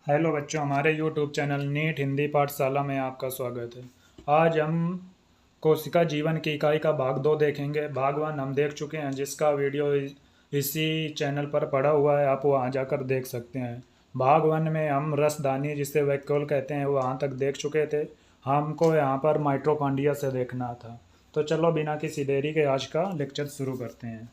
Hello बच्चों, हमारे YouTube channel NEET Hindi पाठशाला में आपका स्वागत है। आज हम कोशिका जीवन की इकाई का भाग 2 देखेंगे। भाग 1 हम देख चुके हैं, जिसका वीडियो इसी चैनल पर पड़ा हुआ है, आप वहां जाकर देख सकते हैं। भाग 1 में हम रसदानी, जिसे वैक्यूल कहते हैं, वहां तक देख चुके थे। हमको यहाँ पर माइटोकॉन्ड्रिया से देखना था। तो चलो बिना किसी देरी के आज का लेक्चर शुरू करते हैं।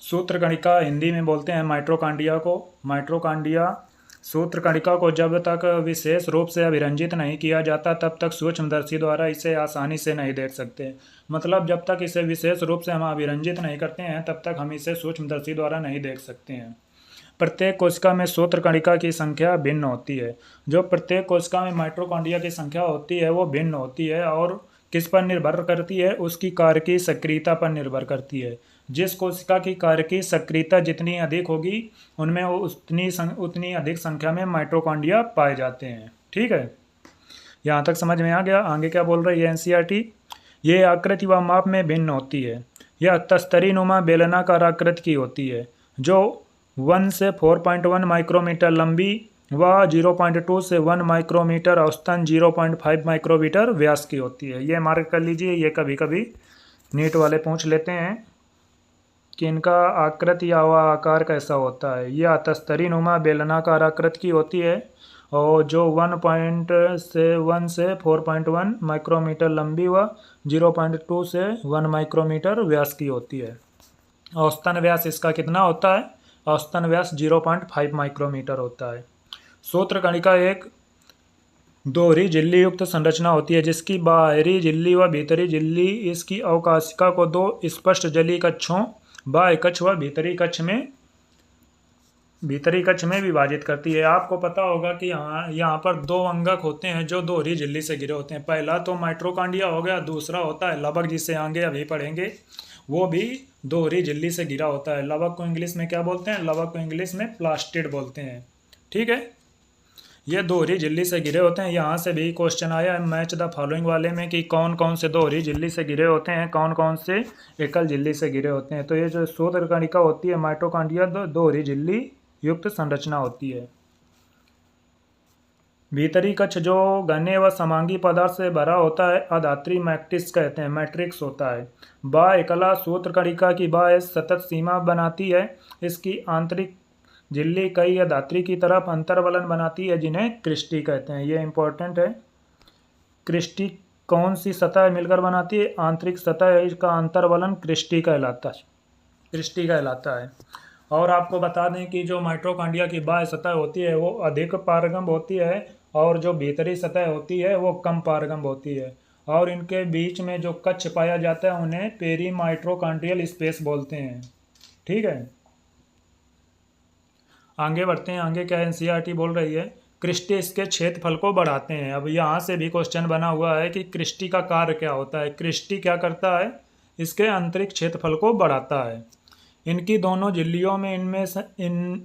सूत्र कणिका हिंदी में बोलते हैं माइटोकॉन्ड्रिया को। माइटोकॉन्ड्रिया सूत्र कणिका को जब तक विशेष रूप से अभिरंजित नहीं किया जाता तब तक सूक्ष्मदर्शी द्वारा इसे आसानी से नहीं देख सकते। मतलब जब तक इसे विशेष रूप से हम अभिरंजित नहीं करते हैं तब तक हम इसे सूक्ष्मदर्शी द्वारा नहीं देख सकते हैं। प्रत्येक कोशिका में सूत्र कणिका की संख्या भिन्न होती है। जो प्रत्येक कोशिका में माइटोकॉन्ड्रिया की संख्या होती है वो भिन्न होती है और किस पर निर्भर करती है, उसकी कार्य की सक्रियता पर निर्भर करती है। जिस कोशिका की कार्य की सक्रियता जितनी अधिक होगी उनमें उतनी अधिक संख्या में माइटोकॉन्ड्रिया पाए जाते हैं। ठीक है, यहाँ तक समझ में आ गया। आगे क्या बोल रही है एनसीईआरटी? ये आकृति व माप में भिन्न होती है। यह तस्तरी नुमा बेलनाकार आकृति की होती है जो 1 से 4.1 माइक्रोमीटर लंबी व 0.2 से 1 माइक्रोमीटर औसतन 0.5 माइक्रोमीटर व्यास की होती है। ये मार्क कर लीजिए, ये कभी कभी नीट वाले पूछ लेते हैं कि इनका आकृति या वह आकार कैसा होता है। यह तस्तरी नुमा बेलनाकार आकृति की होती है और जो 1 से 4.1 माइक्रोमीटर लंबी व 0.2 से 1 माइक्रोमीटर व्यास की होती है। औसतन व्यास इसका कितना होता है? औसतन व्यास 0.5 माइक्रोमीटर होता है। सूत्र कणिका एक दोहरी झिल्ली युक्त संरचना होती है जिसकी बाहरी झिल्ली व भीतरी झिल्ली इसकी अवकाशिका को दो स्पष्ट जलीय कक्षों, बाह्य कक्ष व भीतरी कक्ष में विभाजित करती है। आपको पता होगा कि यहाँ पर दो अंगक होते हैं जो दोहरी झिल्ली से घिरे होते हैं। पहला तो माइटोकॉन्ड्रिया हो गया, दूसरा होता है लवक, जिसे आगे अभी पढ़ेंगे। वो भी दोहरी झिल्ली से घिरा होता है। लवक को इंग्लिश में क्या बोलते हैं? लवक को इंग्लिश में प्लास्टिड बोलते हैं। ठीक है, ये दोहरी झिल्ली से घिरे होते हैं। यहाँ से भी क्वेश्चन आया है मैच द फॉलोइंग वाले में कि कौन कौन से दोहरी झिल्ली से घिरे होते हैं, कौन कौन से एकल झिल्ली से घिरे होते हैं। तो ये जो सूत्र कणिका होती है माइटोकॉन्ड्रिया दोहरी झिल्ली युक्त संरचना होती है। भीतरी कक्ष जो घने व समांगी पदार्थ से भरा होता है अधात्री मैट्रिक्स कहते हैं, मैट्रिक्स होता है। बाह्य कला सूत्र कणिका की बाह्य सतत सीमा बनाती है। इसकी आंतरिक झिल्ली कई अधात्री की तरफ अंतर्वलन बनाती है जिन्हें क्रिस्टी कहते हैं। ये इंपॉर्टेंट है। क्रिस्टी कौन सी सतह मिलकर बनाती है? आंतरिक सतह, इसका अंतर्वलन क्रिस्टी कहलाता है। और आपको बता दें कि जो माइटोकॉन्ड्रिया की बाह्य सतह होती है वो अधिक पारगम्य होती है और जो भीतरी सतह होती है वो कम पारगम्य होती है। और इनके बीच में जो कक्ष पाया जाता है उन्हें पेरीमाइटोकॉन्ड्रियल स्पेस बोलते हैं। ठीक है, आगे बढ़ते हैं। आगे क्या एनसीईआरटी बोल रही है? क्रिस्टी इसके क्षेत्रफल को बढ़ाते हैं। अब यहाँ से भी क्वेश्चन बना हुआ है कि क्रिस्टी का कार्य क्या होता है। क्रिस्टी क्या करता है? इसके आंतरिक क्षेत्रफल को बढ़ाता है। इनकी दोनों झिल्लियों में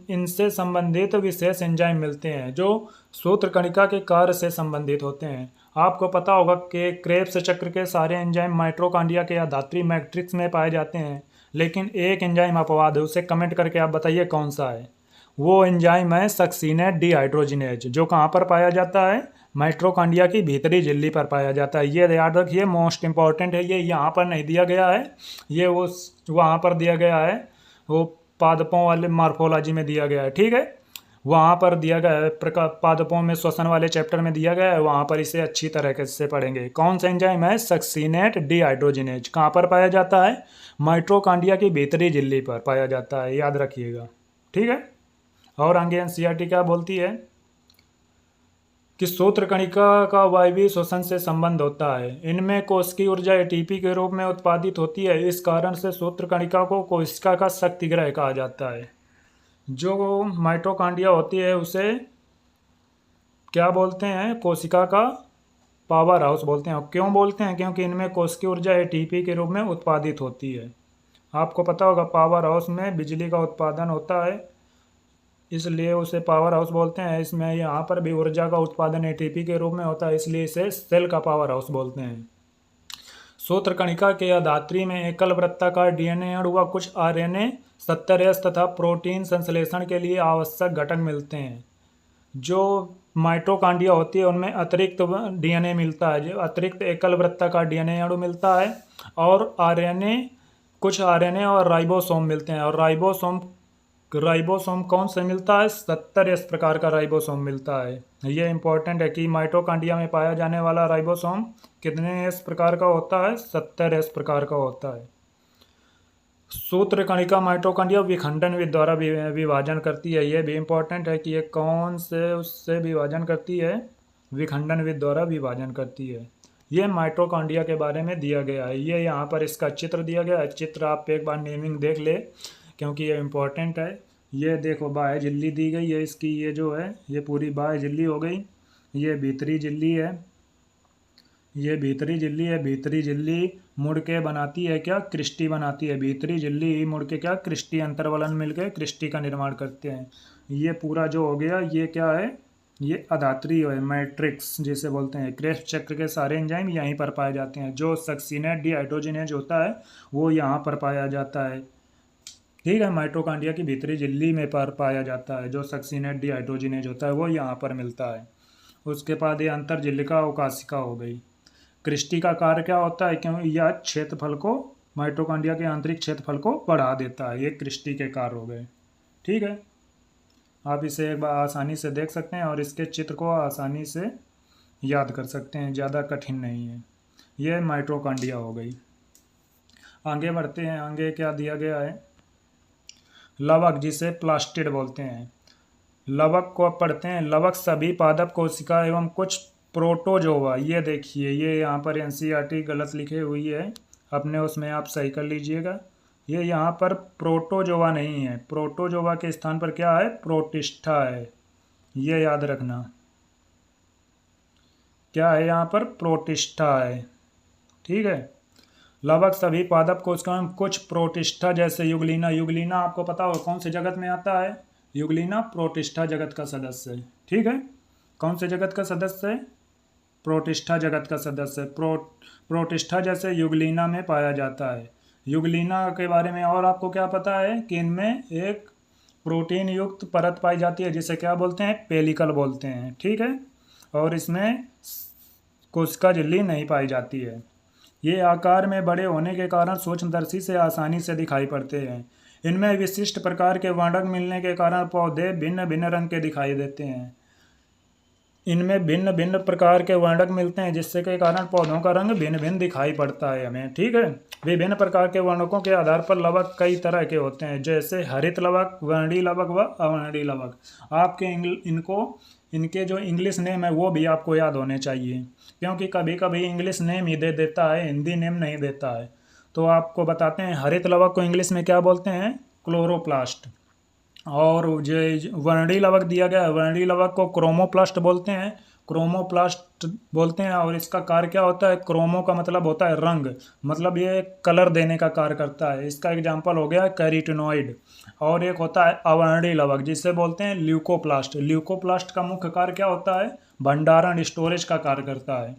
इनसे संबंधित विशेष एंजाइम मिलते हैं जो सूत्र कणिका के कार्य से संबंधित होते हैं। आपको पता होगा कि क्रेब्स चक्र के सारे एंजाइम माइटोकॉन्ड्रिया के अधात्री मैट्रिक्स में पाए जाते हैं, लेकिन एक एंजाइम अपवाद है। उसे कमेंट करके आप बताइए कौन सा है। वो एंजाइम है सक्सीनेट डिहाइड्रोजिनेज, जो कहाँ पर पाया जाता है? माइटोकॉन्ड्रिया की भीतरी झिल्ली पर पाया जाता है। ये याद रखिए, मोस्ट इंपॉर्टेंट है। ये यहाँ पर नहीं दिया गया है, ये वो वहाँ पर दिया गया है, वो पादपों वाले मार्फोलॉजी में दिया गया है। ठीक है, वहाँ पर दिया गया है, पादपों में श्वसन वाले चैप्टर में दिया गया है, वहाँ पर इसे अच्छी तरह से पढ़ेंगे। कौन सा एंजाइम है? Succinate dehydrogenase. कहाँ पर पाया जाता है? माइटोकॉन्ड्रिया की भीतरी झिल्ली पर पाया जाता है, याद रखिएगा। ठीक है, और आगे एनसीईआरटी क्या बोलती है कि सूत्र कणिका का वायवीय श्वसन से संबंध होता है। इनमें कोशिकीय ऊर्जा एटीपी के रूप में उत्पादित होती है। इस कारण से सूत्र कणिका को कोशिका का शक्तिग्रह कहा जाता है। जो माइटोकॉन्ड्रिया होती है उसे क्या बोलते हैं? कोशिका का पावर हाउस बोलते हैं। क्यों बोलते हैं? क्योंकि इनमें कोशिकीय ऊर्जा एटीपी के रूप में उत्पादित होती है। आपको पता होगा पावर हाउस में बिजली का उत्पादन होता है, इसलिए उसे पावर हाउस बोलते हैं। इसमें यहाँ पर भी ऊर्जा का उत्पादन एटीपी के रूप में होता है, इसलिए इसे सेल का पावर हाउस बोलते हैं। सूत्र कणिका के अधात्री में एकल वृत्ताकार डीएनए अणु व कुछ आरएनए 70S तथा प्रोटीन संश्लेषण के लिए आवश्यक घटक मिलते हैं। जो माइटोकॉन्ड्रिया होती है उनमें अतिरिक्त डीएनए मिलता है, जो अतिरिक्त एकल वृत्ताकार डीएनए अणु मिलता है, और आरएनए, कुछ आरएनए और राइबोसोम मिलते हैं। और राइबोसोम कौन से मिलता है? 70 एस प्रकार का राइबोसोम मिलता है। ये इंपॉर्टेंट है कि माइटोकॉन्ड्रिया में पाया जाने वाला राइबोसोम कितने एस प्रकार का होता है? 70 एस प्रकार का होता है। सूत्र कणिका माइटोकॉन्ड्रिया विखंडन द्वारा विभाजन करती है। ये भी इंपॉर्टेंट है कि ये कौन से उससे विभाजन करती है? विखंडन विधि द्वारा विभाजन करती है। ये माइटोकॉन्ड्रिया के बारे में दिया गया है। ये यहाँ पर इसका चित्र दिया गया है। चित्र आप एक बार नेमिंग देख ले, क्योंकि ये इम्पोर्टेंट है। ये देखो बाह्य झिल्ली दी गई है इसकी, ये जो है ये पूरी बाह्य झिल्ली हो गई। ये भीतरी झिल्ली है, ये भीतरी झिल्ली है। भीतरी झिल्ली मुड़ के बनाती है क्या? क्रिस्टी बनाती है। भीतरी झिल्ली मुड़ के क्या? क्रिस्टी अंतर्वलन मिलकर क्रिस्टी का निर्माण करते हैं। ये पूरा जो हो गया ये क्या है? ये अधात्री है, मैट्रिक्स जिसे बोलते हैं। क्रेब्स चक्र के सारे एंजाइम यहीं पर पाए जाते हैं। जो सक्सीनेट डिहाइड्रोजिनेज होता है वो यहाँ पर पाया जाता है। ठीक है, माइटोकॉन्ड्रिया की भीतरी झिल्ली में पर पाया जाता है। जो सक्सीनेट डिहाइड्रोजिनेज होता है वो यहाँ पर मिलता है। उसके बाद ये अंतर झिल्लिका अवकाशिका हो गई। क्रिस्टी का कार्य क्या होता है? क्यों? यह क्षेत्रफल को, माइटोकॉन्ड्रिया के आंतरिक क्षेत्रफल को बढ़ा देता है। ये क्रिस्टी के कार्य हो गए। ठीक है, आप इसे एक बार आसानी से देख सकते हैं और इसके चित्र को आसानी से याद कर सकते हैं, ज़्यादा कठिन नहीं है। ये माइटोकॉन्ड्रिया हो गई। आगे बढ़ते हैं। आगे क्या दिया गया है? लवक, जिसे प्लास्टिड बोलते हैं। लवक को पढ़ते हैं। लवक सभी पादप कोशिका एवं कुछ प्रोटोजोवा। ये देखिए, ये यहाँ पर एनसीईआरटी गलत लिखे हुई है, अपने उसमें आप सही कर लीजिएगा। ये यहाँ पर प्रोटोजोवा नहीं है, प्रोटोजोवा के स्थान पर क्या है? प्रोटिस्टा है। ये याद रखना, क्या है यहाँ पर? प्रोटिस्टा है। ठीक है, लगभग सभी पादप कोशिकाओं में कुछ प्रोटिस्टा जैसे युगलीना। युगलीना आपको पता हो कौन से जगत में आता है? युगलीना प्रोटिस्टा जगत का सदस्य है। ठीक है, कौन से जगत का सदस्य है? प्रोटिस्टा जगत का सदस्य है। प्रोटिस्टा जैसे युगलीना में पाया जाता है। युगलीना के बारे में और आपको क्या पता है? कि इनमें एक प्रोटीन युक्त परत पाई जाती है जिसे क्या बोलते हैं? पेलिकल बोलते हैं। ठीक है, और इसमें कोशिका झिल्ली नहीं पाई जाती है। ये आकार में बड़े होने के कारण सूक्ष्मदर्शी से आसानी से दिखाई पड़ते हैं। इनमें विशिष्ट प्रकार के वर्णक मिलने के कारण पौधे भिन्न भिन्न रंग के दिखाई देते हैं। इनमें भिन्न भिन्न प्रकार के वर्णक मिलते हैं जिससे के कारण पौधों का रंग भिन्न भिन्न दिखाई पड़ता है हमें। ठीक है, विभिन्न प्रकार के वर्णकों के आधार पर लवक कई तरह के होते हैं, जैसे हरित लवक, वर्णी लवक व अवर्णी लवक। आपके इनके जो इंग्लिश नेम है वो भी आपको याद होने चाहिए, क्योंकि कभी कभी इंग्लिश नेम ही दे देता है, हिंदी नेम नहीं देता है। तो आपको बताते हैं, हरित लवक को इंग्लिश में क्या बोलते हैं? क्लोरोप्लास्ट। और जो वर्णी लवक दिया गया है, वर्णी लवक को क्रोमोप्लास्ट बोलते हैं। क्रोमोप्लास्ट बोलते हैं, और इसका कार्य क्या होता है? क्रोमो का मतलब होता है रंग, मतलब ये कलर देने का कार्य करता है। इसका एग्जाम्पल हो गया कैरोटीनॉइड। और एक होता है अवर्णी लवक जिसे बोलते हैं ल्यूकोप्लास्ट। ल्यूकोप्लास्ट का मुख्य कार्य क्या होता है? भंडारण, स्टोरेज का कार्य करता है।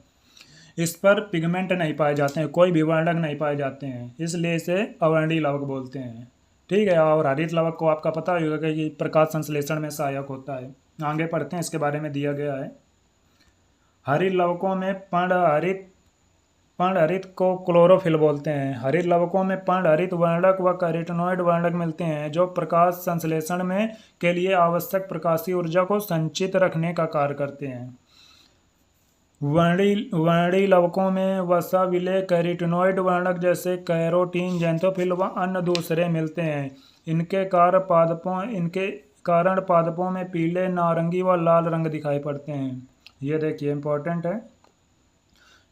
इस पर पिगमेंट नहीं पाए जाते हैं, कोई भी वर्णक नहीं पाए जाते हैं, इसलिए इसे अवर्णी लवक बोलते हैं। ठीक है, और हरित लवक को आपका पता होगा कि प्रकाश संश्लेषण में सहायक होता है। आगे पढ़ते हैं, इसके बारे में दिया गया है। हरित लवकों में पर्णहरित को क्लोरोफिल बोलते हैं। हरित लवकों में पर्णहरित वर्णक व कैरोटीनॉइड वर्णक मिलते हैं जो प्रकाश संश्लेषण में के लिए आवश्यक प्रकाशीय ऊर्जा को संचित रखने का कार्य करते हैं। वर्णी लवकों में वसा, विलेय, कैरोटीनॉइड वर्णक जैसे कैरोटीन, ज़ैंथोफिल व अन्य दूसरे मिलते हैं। इनके कारण पादपों में पीले, नारंगी व लाल रंग दिखाई पड़ते हैं। ये देखिए इंपॉर्टेंट है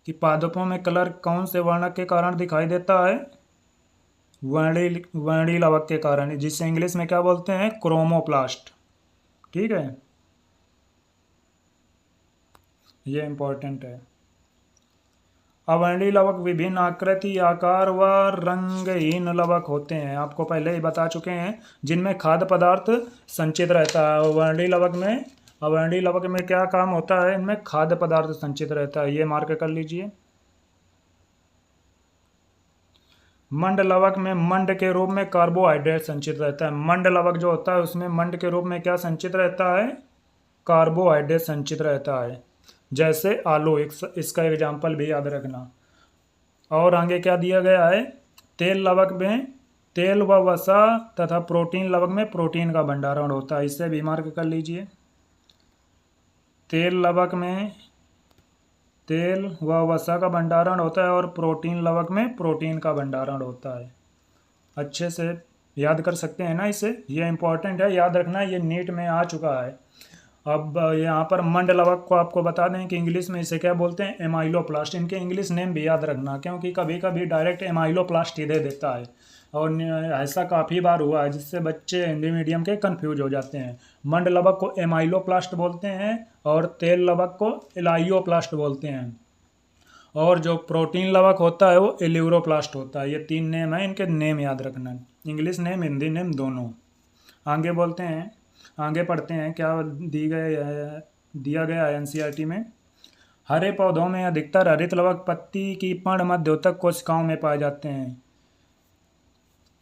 कि पादपों में कलर कौन से वर्णक के कारण दिखाई देता है? वर्णी लवक के कारण, जिसे इंग्लिश में क्या बोलते हैं? क्रोमोप्लास्ट। ठीक है, ये इंपॉर्टेंट है। अवर्णी लवक विभिन्न आकृति, आकार व रंगहीन लवक होते हैं, आपको पहले ही बता चुके हैं, जिनमें खाद्य पदार्थ संचित रहता है। अवर्णी लवक में क्या काम होता है? इनमें खाद्य पदार्थ संचित रहता है, ये मार्क कर लीजिए। मंड लवक में मंड के रूप में कार्बोहाइड्रेट संचित रहता है। मंड लवक जो होता है उसमें मंड के रूप में क्या संचित रहता है? कार्बोहाइड्रेट संचित रहता है, जैसे आलू। इसका एग्जाम्पल भी याद रखना। और आगे क्या दिया गया है, तेल लवक में तेल व वसा तथा प्रोटीन लवक में प्रोटीन का भंडारण होता है। इससे भी मार्क कर लीजिए। तेल लवक में तेल व वसा का भंडारण होता है और प्रोटीन लवक में प्रोटीन का भंडारण होता है। अच्छे से याद कर सकते हैं ना इसे, ये इंपॉर्टेंट है, याद रखना, ये नीट में आ चुका है। अब यहाँ पर मंड लवक को आपको बता दें कि इंग्लिश में इसे क्या बोलते हैं, एमाइलोप्लास्ट। इनके इंग्लिश नेम भी याद रखना, क्योंकि कभी कभी डायरेक्ट एमाइलोप्लास्ट ही दे देता है, और ऐसा काफ़ी बार हुआ है जिससे बच्चे हिंदी मीडियम के कंफ्यूज हो जाते हैं। मंड लवक को एमाइलोप्लास्ट बोलते हैं और तेल लवक को एलाइयोप्लास्ट बोलते हैं, और जो प्रोटीन लवक होता है वो एल्यूरोप्लास्ट होता है। ये 3 नेम है, इनके नेम याद रखना, इंग्लिश नेम हिंदी नेम दोनों। आगे बोलते हैं, आगे पढ़ते हैं क्या दिया गया है एनसीईआरटी में। हरे पौधों में अधिकतर हरित लवक पत्ती की पर्ण मध्योतक कोशिकाओं में पाए जाते हैं।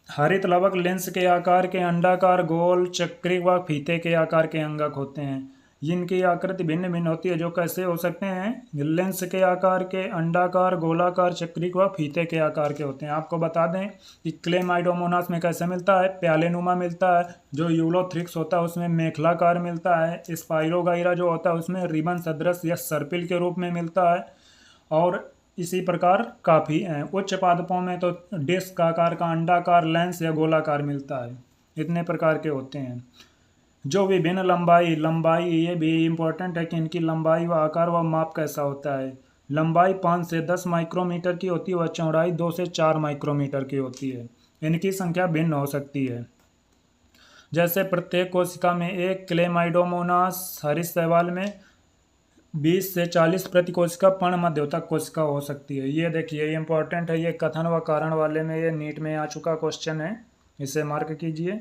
हरित लवक लेंस के आकार के अंडाकार, गोल, चक्री व फीते के आकार के अंगक होते हैं। जिनकी आकृति भिन्न भिन्न होती है, जो कैसे हो सकते हैं, लेंस के आकार के, अंडाकार, गोलाकार, चक्री व फीते के आकार के होते हैं। आपको बता दें कि क्लेमाइडोमोनास में कैसे मिलता है, प्यालेनुमा मिलता है। जो यूलोथ्रिक्स होता है उसमें मेखलाकार मिलता है। स्पाइरोगाइरा जो होता है उसमें रिबन सदृश या सर्पिल के रूप में मिलता है। और इसी प्रकार काफ़ी हैं। उच्च पादपों में तो डिस्क आकार का, अंडाकार, लेंस या गोलाकार मिलता है। इतने प्रकार के होते हैं। जो विभिन्न लंबाई ये भी इम्पोर्टेंट है कि इनकी लंबाई व आकार व माप कैसा होता है। लंबाई 5 से 10 माइक्रोमीटर की होती है व चौड़ाई 2 से 4 माइक्रोमीटर की होती है। इनकी संख्या भिन्न हो सकती है। जैसे प्रत्येक कोशिका में एक क्लेमाइडोमोनास, हरित शैवाल में 20 से 40 प्रति कोशिका पर्ण मध्योतक कोशिका हो सकती है। ये देखिए, ये इंपॉर्टेंट है, ये कथन व कारण वाले में ये नीट में आ चुका क्वेश्चन है, इसे मार्क कीजिए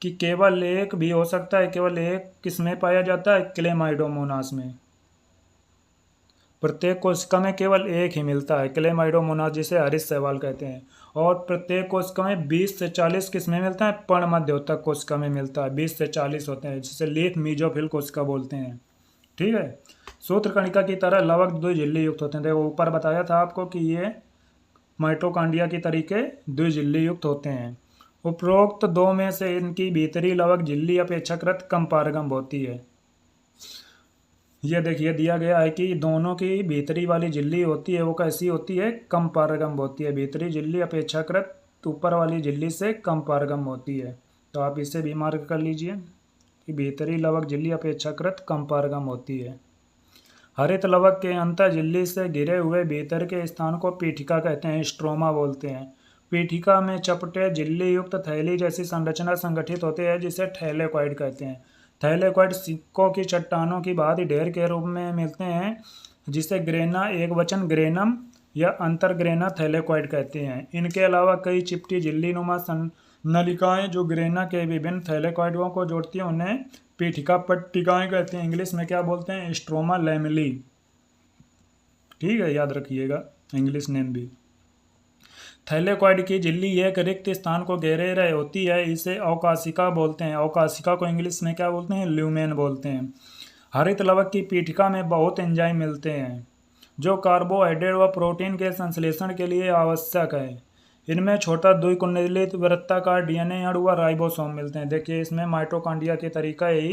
कि केवल एक भी हो सकता है। केवल एक किसमें पाया जाता है, क्लेमाइडोमोनास में। प्रत्येक कोशिका में केवल एक ही मिलता है क्लेमाइडोमोनास, जिसे हरित शैवाल कहते हैं। और प्रत्येक कोशिका में 20 से 40 किसमें मिलता है, पर्ण मध्योतक कोशिका में मिलता है। 20 से 40 होते हैं, जिसे लीफ मीजोफिल कोशिका बोलते हैं। ठीक है। सूत्र कणिका की तरह लवक द्विझिल्ली युक्त होते हैं। देखो ऊपर बताया था आपको कि ये माइटोकॉन्ड्रिया की तरीके द्विझिल्ली युक्त होते हैं। उपरोक्त दो में से इनकी भीतरी लवक झिल्ली अपेक्षाकृत कम पारगम होती है। यह देखिए दिया गया है कि दोनों की भीतरी वाली झिल्ली होती है वो कैसी होती है, कम पारगम होती है। भीतरी झिल्ली अपेक्षाकृत ऊपर वाली झिल्ली से कम पारगम होती है। तो आप इसे भी मार्क कर लीजिए कि भीतरी लवक झिल्ली अपेक्षाकृत कम पारगम होती है। हरित लवक के अंतर झिल्ली से घिरे हुए भीतर के स्थान को पीठिका कहते हैं, स्ट्रोमा बोलते हैं। पीठिका में चपटे झिल्ली युक्त थैली जैसी संरचना संगठित होती है, जिसे थैलेकॉइड कहते हैं। थैलेकॉइड सिक्कों की चट्टानों की भांति ढेर के रूप में मिलते हैं, जिसे ग्रेना एकवचन ग्रेनम या अंतरग्रेना थैलेकॉइड कहते हैं। इनके अलावा कई चिपटी झिल्ली नुमा नलिकाएं जो ग्रेना के विभिन्न थैलेकॉइडों को जोड़ती हैं, उन्हें पीठिका पट्टिकाएं कहते हैं। इंग्लिश में क्या बोलते हैं, स्ट्रोमा लैमेली। ठीक है, याद रखिएगा इंग्लिश नेम भी। थैलेकॉइड की झिल्ली एक रिक्त स्थान को घेरे रहे होती है, इसे अवकाशिका बोलते हैं। अवकाशिका को इंग्लिश में क्या बोलते हैं, ल्यूमेन बोलते हैं। हरित लवक की पीठिका में बहुत एंजाइम मिलते हैं, जो कार्बोहाइड्रेट व प्रोटीन के संश्लेषण के लिए आवश्यक है। इनमें छोटा द्विकुंडलित वृत्ताकार डीएनए अणु व राइबोसोम मिलते हैं। देखिए इसमें माइटोकॉन्ड्रिया के तरीका ही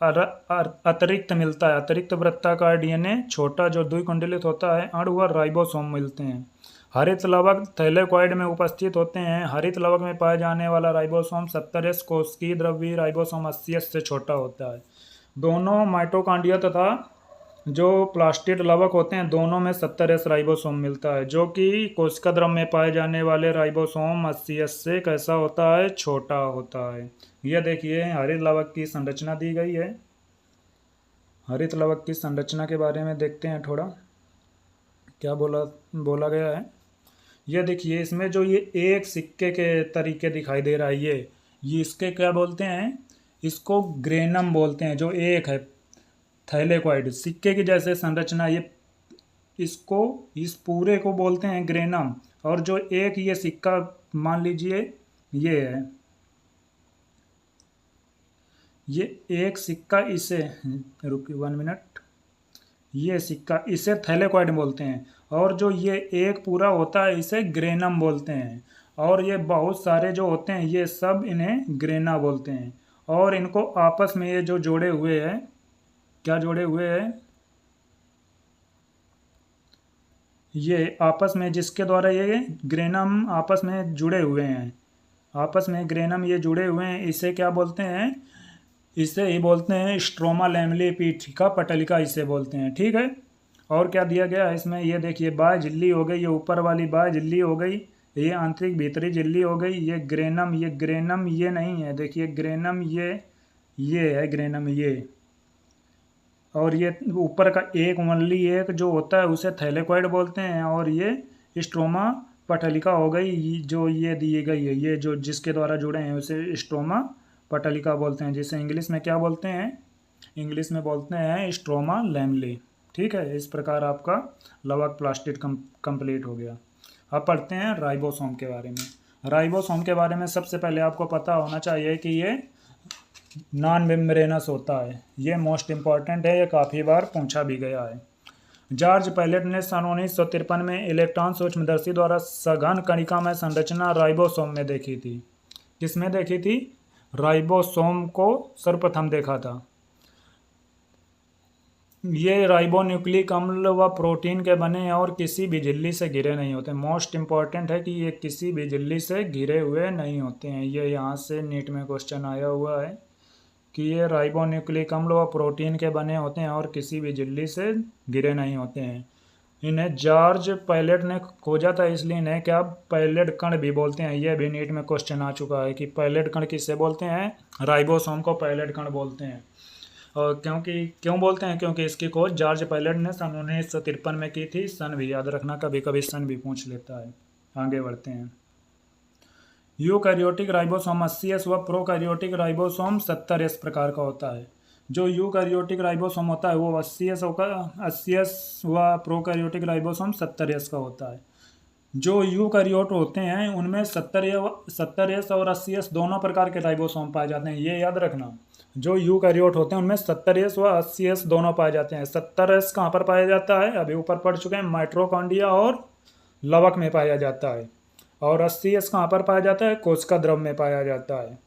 अतिरिक्त मिलता है। अतिरिक्त वृत्ताकार डीएनए, छोटा जो द्विकुंडलित होता है, अणु व राइबोसोम मिलते हैं। हरित लवक थैलेकॉइड में उपस्थित होते हैं। हरित लवक में पाए जाने वाला राइबोसोम 70S कोशिकीय द्रव्य राइबोसोम 80S से छोटा होता है। दोनों माइटोकॉन्ड्रिया तथा जो प्लास्टिड लवक होते हैं, दोनों में 70S राइबोसोम मिलता है, जो कि कोशिका द्रव्य में पाए जाने वाले राइबोसोम 80S से कैसा होता है, छोटा होता है। यह देखिए हरित लवक की संरचना दी गई है। हरित लवक की संरचना के बारे में देखते हैं थोड़ा, क्या बोला गया है। यह देखिए इसमें जो ये एक सिक्के के तरीके दिखाई दे रहा है, ये इसके क्या बोलते हैं, इसको ग्रेनम बोलते हैं। जो एक है थैलेकॉइड सिक्के की जैसे संरचना, ये इसको इस पूरे को बोलते हैं ग्रेनम। और जो एक ये सिक्का मान लीजिए ये है, ये एक सिक्का इसे, रुकिए 1 मिनट, ये सिक्का इसे थैलेकॉइड बोलते हैं, और जो ये एक पूरा होता है इसे ग्रेनम बोलते हैं, और ये बहुत सारे जो होते हैं ये सब इन्हें ग्रेना बोलते हैं। और इनको आपस में ये जो जोड़े हुए हैं, क्या जोड़े हुए हैं, ये आपस में जिसके द्वारा ये ग्रेनम आपस में जुड़े हुए हैं, आपस में ग्रेनम ये जुड़े हुए हैं, इसे क्या बोलते हैं, इसे ही बोलते हैं स्ट्रोमा लैमेली पीठिका पटलिका, इसे बोलते हैं। ठीक है, और क्या दिया गया है इसमें, ये देखिए बाह्य झिल्ली हो गई, ये ऊपर वाली बाह्य झिल्ली हो गई, ये आंतरिक भीतरी झिल्ली हो गई, ये ग्रेनम, ये ग्रेनम ये नहीं है, देखिए ग्रेनम ये है ग्रेनम ये, और ये ऊपर का एक ओनली एक जो होता है उसे थैलेकॉइड बोलते हैं, और ये स्ट्रोमा पटलिका हो गई, जो ये दी गई है, ये जो जिसके द्वारा जुड़े हैं उसे स्ट्रोमा पटलिका बोलते हैं, जिसे इंग्लिश में क्या बोलते हैं, इंग्लिश में बोलते हैं स्ट्रोमा लैमेली। ठीक है, इस प्रकार आपका लवक प्लास्टिड कंप्लीट हो गया। अब पढ़ते हैं राइबोसोम के बारे में। राइबोसोम के बारे में सबसे पहले आपको पता होना चाहिए कि ये नॉन मेम्ब्रेनस होता है, ये मोस्ट इम्पॉर्टेंट है, ये काफ़ी बार पूछा भी गया है। जॉर्ज पैलेट ने सन 1953 में इलेक्ट्रॉन सूक्ष्मदर्शी द्वारा सघन कणिका में संरचना राइबोसोम में देखी थी। किसमें देखी थी, राइबोसोम को सर्वप्रथम देखा था। ये राइबोन्यूक्लिक अम्ल व प्रोटीन के बने और किसी भी झिल्ली से घिरे नहीं होते। मोस्ट इम्पॉर्टेंट है कि ये किसी भी झिल्ली से घिरे हुए नहीं होते हैं, ये यहाँ से नीट में क्वेश्चन आया हुआ है कि ये राइबोन्यूक्लिक अम्ल व प्रोटीन के बने होते हैं और किसी भी झिल्ली से घिरे नहीं होते हैं। इन्हें जॉर्ज पैलेट ने खोजा था, इसलिए इन्हें क्या पैलेट कण भी बोलते हैं। यह भी नीट में क्वेश्चन आ चुका है कि पैलेट कण किससे बोलते हैं, राइबोसोम को पैलेट कण बोलते हैं। और क्यों बोलते हैं, क्योंकि इसकी खोज जॉर्ज पैलेट ने सन 1953 में की थी। सन भी याद रखना, कभी कभी सन भी पूछ लेता है। आगे बढ़ते हैं। यूकैरियोटिक राइबोसोम 80S व प्रोकैरियोटिक राइबोसोम 70S प्रकार का होता है। जो यूकैरियोटिक राइबोसोम होता है वो 80S होगा, 80S व प्रोकैरियोटिक राइबोसोम 70S का होता है। जो यूकैरियोट होते हैं उनमें 70S और 80S दोनों प्रकार के राइबोसोम पाए जाते हैं, ये याद रखना। जो यूकैरियोट होते हैं उनमें 70S व 80S दोनों पाए जाते हैं। 70S कहाँ पर पाया जाता है, अभी ऊपर पढ़ चुके हैं, माइटोकॉन्ड्रिया और लवक में पाया जाता है। और 80S कहाँ पर पाया जाता है, कोशिका द्रव में पाया जाता है।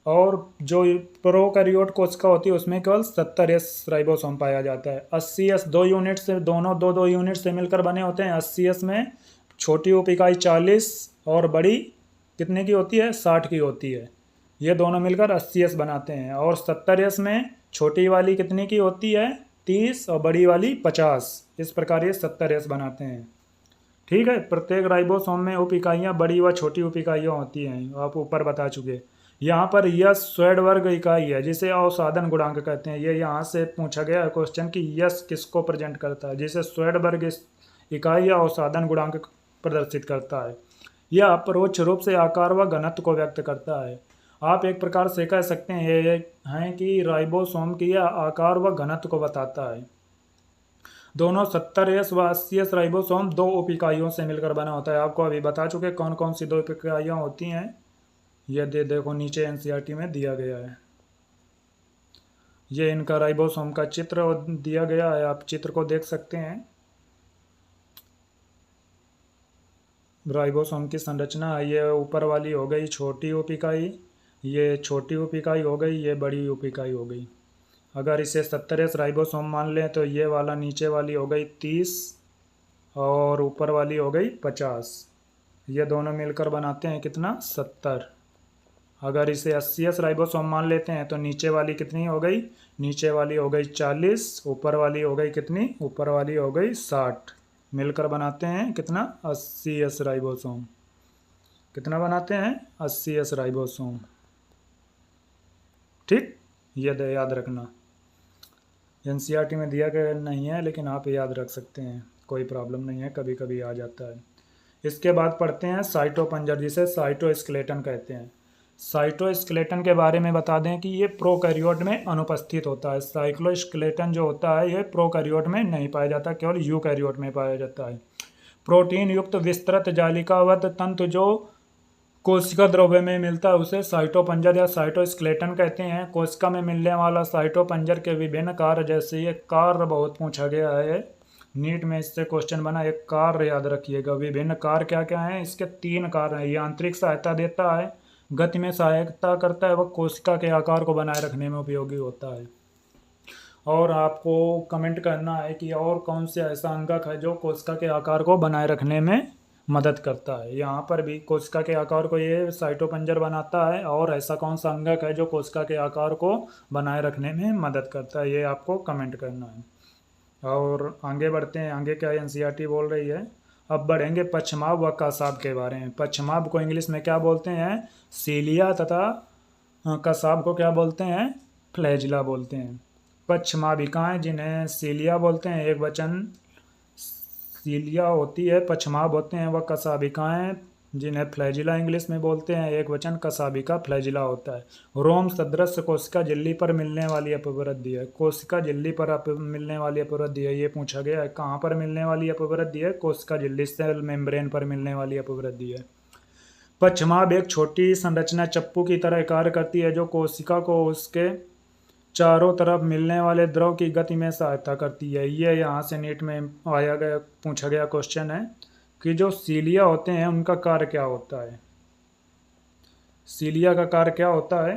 और जो प्रोकैरियोट कोशिका होती है उसमें केवल 70S राइबोसोम पाया जाता है। 80S 2 यूनिट से, दोनों दो यूनिट से मिलकर बने होते हैं। 80S में छोटी उप इकाई 40 और बड़ी कितने की होती है, 60 की होती है। ये दोनों मिलकर 80S बनाते हैं। और 70S में छोटी वाली कितने की होती है, 30, और बड़ी वाली 50। इस प्रकार ये 70S बनाते हैं। ठीक है, प्रत्येक राइबोसोम में उप इकाइयाँ बड़ी व छोटी उप इकाइयाँ होती हैं, आप ऊपर बता चुके। यहाँ पर यस स्वेडवर्ग इकाई है जिसे अवसादन गुणांक कहते हैं। ये यहाँ से पूछा गया है क्वेश्चन कि यस किसको प्रेजेंट करता है, जिसे स्वेडवर्ग इकाई या अवसादन गुणांक प्रदर्शित करता है। यह अपरोक्ष रूप से आकार व घनत्व को व्यक्त करता है। आप एक प्रकार से कह सकते हैं कि राइबोसोम की यह आकार व घनत्व को बताता है। दोनों 70S व 80S राइबोसोम 2 उप इकाइयों से मिलकर बना होता है। आपको अभी बता चुके कौन कौन सी 2 उप इकाइयाँ होती हैं, ये देखो नीचे NCERT में दिया गया है। ये इनका राइबोसोम का चित्र दिया गया है, आप चित्र को देख सकते हैं। राइबोसोम की संरचना, ये ऊपर वाली हो गई छोटी उप इकाई, ये छोटी उप इकाई हो गई, ये बड़ी उप इकाई हो गई। अगर इसे 70S राइबोसोम मान लें तो ये वाला नीचे वाली हो गई 30 और ऊपर वाली हो गई 50। ये दोनों मिलकर बनाते हैं कितना, 70। अगर इसे 80S राइबोसोम मान लेते हैं तो नीचे वाली कितनी हो गई, नीचे वाली हो गई 40, ऊपर वाली हो गई कितनी, ऊपर वाली हो गई 60। मिलकर बनाते हैं कितना, 80S राइबोसोम। कितना बनाते हैं, 80S राइबोसोम। ठीक, ये याद रखना। NCERT में दिया गया नहीं है लेकिन आप याद रख सकते हैं, कोई प्रॉब्लम नहीं है, कभी कभी आ जाता है। इसके बाद पढ़ते हैं साइटोपंजर, जिसे साइटोस्केलेटन कहते हैं। साइटोस्केलेटन के बारे में बता दें कि ये प्रोकैरियोट में अनुपस्थित होता है। साइटोस्केलेटन जो होता है ये प्रोकैरियोट में नहीं पाया जाता, केवल यूकैरियोट में पाया जाता है। प्रोटीन युक्त विस्तृत जालिकावत तंतु जो कोशिका द्रव्य में मिलता है उसे साइटोपंजर या साइटोस्केलेटन कहते हैं। कोशिका में मिलने वाला साइटोपंजर के विभिन्न कार्य, जैसे ये कार्य बहुत पूछा गया है नीट में, इससे क्वेश्चन बना। एक कार्य याद रखिएगा, विभिन्न कार्य क्या क्या हैं इसके? 3 कार्य हैं। यांत्रिक सहायता देता है, गति में सहायता करता है, वह कोशिका के आकार को बनाए रखने में उपयोगी होता है। और आपको कमेंट करना है कि और कौन से ऐसा अंगक है जो कोशिका के आकार को बनाए रखने में मदद करता है। यहाँ पर भी कोशिका के आकार को ये साइटोपंजर बनाता है, और ऐसा कौन सा अंगक है जो कोशिका के आकार को बनाए रखने में मदद करता है, ये आपको कमेंट करना है। और आगे बढ़ते हैं, आगे क्या एनसीईआरटी बोल रही है। अब बढ़ेंगे पश्चमाभ व कसाब के बारे में। पश्चमाभ को इंग्लिश में क्या बोलते हैं? सीलिया, तथा कसाब को क्या बोलते हैं? फ्लैजिला बोलते हैं। पश्चमाभिकाएं जिन्हें सीलिया बोलते हैं, एक वचन सीलिया होती है, पश्चमाभ होते हैं। वह कसाभिकाएं जिन्हें फ्लैजिला इंग्लिश में बोलते हैं, एक वचन कसाभिका फ्लैजिला होता है। रोम सदृश कोशिका झिल्ली पर मिलने वाली अपवृद्धि है। कोशिका झिल्ली पर मिलने वाली अपवृद्धि है, ये पूछा गया है। कहाँ पर मिलने वाली अपवृद्धि है? कोशिका झिल्ली, सेल मेम्ब्रेन पर मिलने वाली अपवृद्धि है। पश्चमाभ एक छोटी संरचना चप्पू की तरह कार्य करती है, जो कोशिका को उसके चारों तरफ मिलने वाले द्रव की गति में सहायता करती है। ये यहाँ से नीट में पूछा गया क्वेश्चन है कि जो सीलिया होते हैं उनका कार्य क्या होता है? सीलिया का कार्य क्या होता है?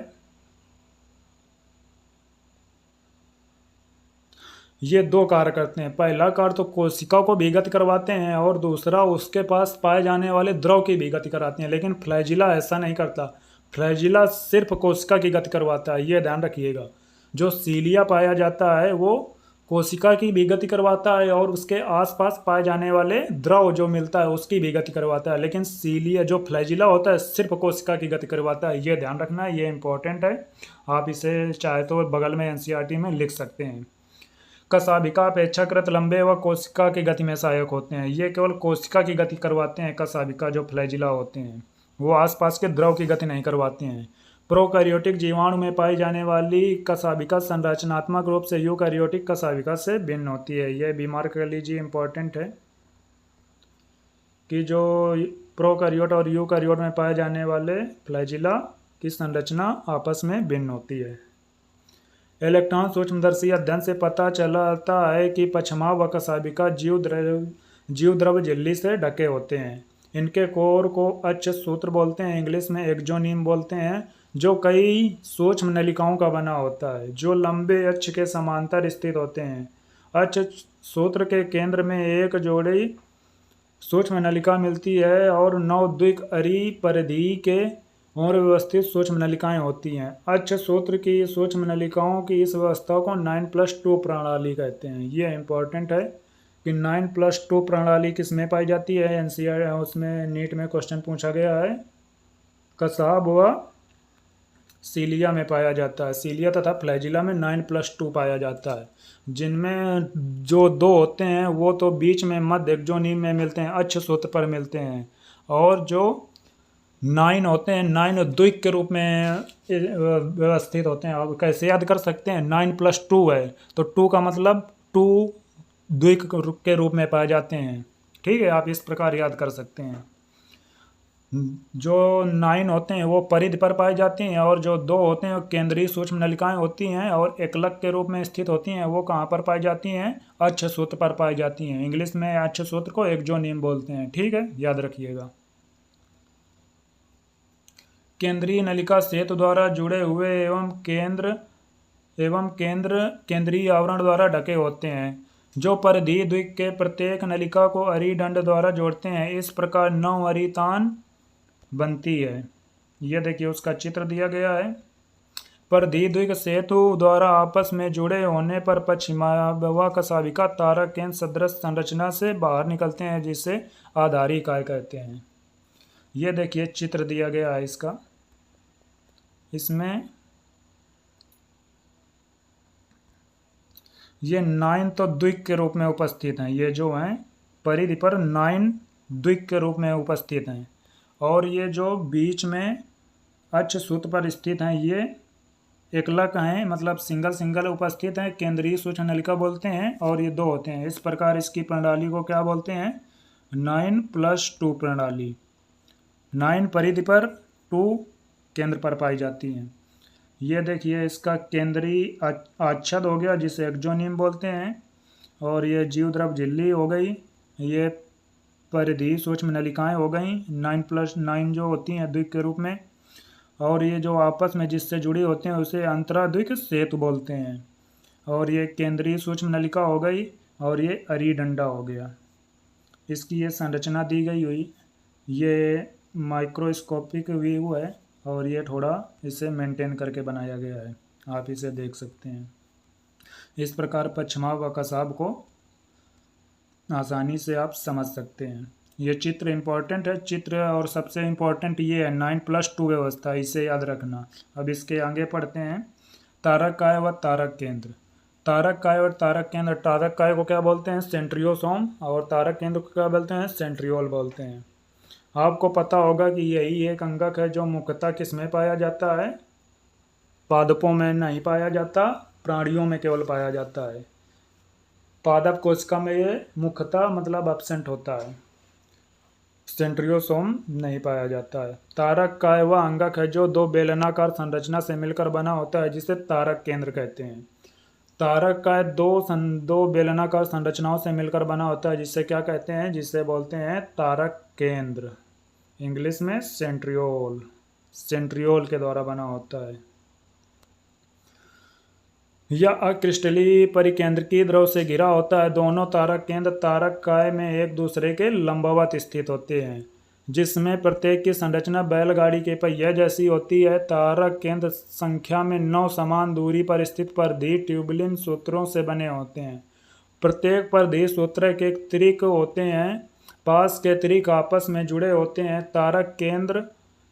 ये 2 कार्य करते हैं। पहला कार्य तो कोशिका को विगत करवाते हैं, और दूसरा उसके पास पाए जाने वाले द्रव की भी गति कराते हैं। लेकिन फ्लैजिला ऐसा नहीं करता। फ्लैजिला सिर्फ कोशिका की गति करवाता है, ये ध्यान रखिएगा। जो सीलिया पाया जाता है वो कोशिका की भी गति करवाता है, और उसके आसपास पाए जाने वाले द्रव जो मिलता है उसकी भी गति करवाता है। लेकिन सीलिया जो फ्लैजिला होता है सिर्फ कोशिका की गति करवाता है, ये ध्यान रखना है, ये इंपॉर्टेंट है। आप इसे चाहे तो बगल में एनसीईआरटी में लिख सकते हैं। कसाभिका अपेक्षाकृत लंबे व कोशिका की गति में सहायक होते हैं। ये केवल कोशिका की गति करवाते हैं। कसाभिका जो फ्लैजिला होते हैं वो आसपास के द्रव की गति नहीं करवाते हैं। प्रोकैरियोटिक जीवाणु में पाई जाने वाली कसाभिका संरचनात्मक रूप से यूकैरियोटिक कसाभिका से भिन्न होती है। यह भी मार्क कर लीजिए, इंपॉर्टेंट है कि जो प्रोकैरियोट और यूकैरियोट में पाए जाने वाले फ्लैजिला की संरचना आपस में भिन्न होती है। इलेक्ट्रॉन सूक्ष्मदर्शी अध्ययन से पता चलता है कि पश्चमाभ व कसाभिका जीव द्रव झिल्ली से ढके होते हैं। इनके कोर को अक्ष सूत्र बोलते हैं, इंग्लिश में एक्सोनीम बोलते हैं, जो कई सूक्ष्म नलिकाओं का बना होता है, जो लंबे अक्ष के समांतर स्थित होते हैं। अक्ष सूत्र के केंद्र में एक जोड़ी सूक्ष्म नलिका मिलती है, और 9 द्विक अरी परिधि के और व्यवस्थित सूक्ष्म नलिकाएं होती हैं। अक्ष सूत्र की सूक्ष्म नलिकाओं की इस व्यवस्था को 9+2 प्रणाली कहते हैं। ये इंपॉर्टेंट है कि 9+2 प्रणाली किस में पाई जाती है? एनसीईआरटी उसमें नीट में क्वेश्चन पूछा गया है। कसाब व सीलिया में पाया जाता है। सीलिया तथा फ्लैजिला में 9+2 पाया जाता है, जिनमें जो 2 होते हैं वो तो बीच में मध्य एक्सोनीम में मिलते हैं, अक्ष सूत्र पर मिलते हैं, और जो 9 होते हैं 9 द्विक के रूप में व्यवस्थित होते हैं। आप कैसे याद कर सकते हैं? 9+2 है तो 2 का मतलब 2 द्विक के रूप में पाए जाते हैं। ठीक है, आप इस प्रकार याद कर सकते हैं। जो 9 होते हैं वो परिधि पर पाए जाते हैं, और जो 2 होते हैं वो केंद्रीय सूक्ष्म नलिकाएं होती हैं, और एकलक के रूप में स्थित होती हैं। वो कहाँ पर पाई जाती हैं? अक्ष सूत्र पर पाई जाती हैं। इंग्लिश में अक्ष सूत्र को एक्सोनीम बोलते हैं। ठीक है, याद रखिएगा। केंद्रीय नलिका सेतु द्वारा जुड़े हुए एवं केंद्रीय आवरण द्वारा ढके होते हैं, जो परिधि द्विक के प्रत्येक नलिका को अरी दंड द्वारा जोड़ते हैं। इस प्रकार 9 अरी तान बनती है। यह देखिए उसका चित्र दिया गया है। परिधि द्विक सेतु द्वारा आपस में जुड़े होने पर पश्चिमाभ व कसाभिका तारक केंद्र सदृश संरचना से बाहर निकलते हैं, जिसे आधारी इकाई कहते हैं। ये देखिए चित्र दिया गया है इसका। इसमें ये 9 तो द्विक के रूप में उपस्थित हैं, ये जो हैं परिधि पर 9 द्विक के रूप में उपस्थित हैं, और ये जो बीच में अक्ष सूत्र पर स्थित हैं ये एकलक हैं, मतलब सिंगल उपस्थित हैं, केंद्रीय सूक्ष्म नलिका बोलते हैं, और ये 2 होते हैं। इस प्रकार इसकी प्रणाली को क्या बोलते हैं? 9+2 प्रणाली। 9 परिधि पर, 2 केंद्र पर पाई जाती हैं। ये देखिए इसका केंद्रीय आच्छद हो गया जिसे एक्सोनियम बोलते हैं, और ये जीवद्रव झिल्ली हो गई, ये परिधि सूक्ष्म नलिकाएं हो गई 9+9 जो होती हैं द्विक के रूप में, और ये जो आपस में जिससे जुड़ी होते हैं उसे अंतराद्विक सेतु बोलते हैं। और ये केंद्रीय सूक्ष्म नलिका हो गई, और ये अरीडंडा हो गया। इसकी ये संरचना दी गई हुई, ये माइक्रोस्कोपिक व्यू है, और ये थोड़ा इसे मेंटेन करके बनाया गया है, आप इसे देख सकते हैं। इस प्रकार पछमाव व कसाब को आसानी से आप समझ सकते हैं। ये चित्र इम्पोर्टेंट है, चित्र, और सबसे इम्पोर्टेंट ये है 9+2 व्यवस्था, इसे याद रखना। अब इसके आगे पढ़ते हैं। तारक काय व तारक केंद्र। तारक काय और तारक केंद्र, तारक काय को क्या बोलते हैं? सेंट्रियोसोम, और तारक केंद्र को क्या बोलते हैं? सेंट्रियोल बोलते हैं। आपको पता होगा कि यही एक अंगक है जो मुख्यतः किस में पाया जाता है? पादपों में नहीं पाया जाता, प्राणियों में केवल पाया जाता है। पादप कोशिका में ये मुख्यतः मतलब एब्सेंट होता है, सेंट्रियोसोम नहीं पाया जाता है। तारक काय वह अंगक है जो 2 बेलनाकार संरचना से मिलकर बना होता है, जिसे तारक केंद्र कहते हैं। तारक काय दो बेलनाकार संरचनाओं से मिलकर बना होता है, जिसे क्या कहते हैं? जिसे बोलते हैं तारक केंद्र, इंग्लिश में सेंट्रियोल, सेंट्रियोल के द्वारा बना होता है। यह अक्रिस्टलीय परिकेंद्रकीय द्रव से घिरा होता है। दोनों तारक केंद्र तारक काय में एक दूसरे के लंबवत स्थित होते हैं, जिसमें प्रत्येक की संरचना बैलगाड़ी के पहिए जैसी होती है। तारक केंद्र संख्या में 9 समान दूरी पर स्थित परिधि ट्यूबुलिन सूत्रों से बने होते हैं। प्रत्येक परिधि सूत्र के त्रिक होते हैं, पास के त्रिक आपस में जुड़े होते हैं। तारक केंद्र